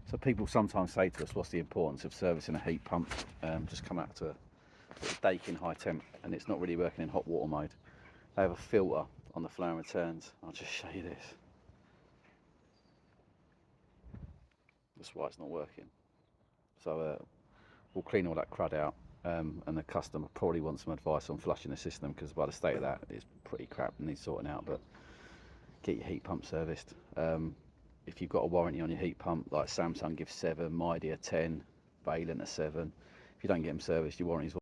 So people sometimes say to us, what's the importance of servicing a heat pump? Just come out to a Daikin high temp and it's not really working in hot water mode. They have a filter on the flow and returns. I'll just show you this. That's why it's not working. So we'll clean all that crud out, and the customer probably wants some advice on flushing the system, because by the state of that, it's pretty crap and needs sorting out. But get your heat pump serviced. If you've got a warranty on your heat pump, like Samsung gives 7, Midea 10, Vaillant a 7. If you don't get them serviced, your warranty's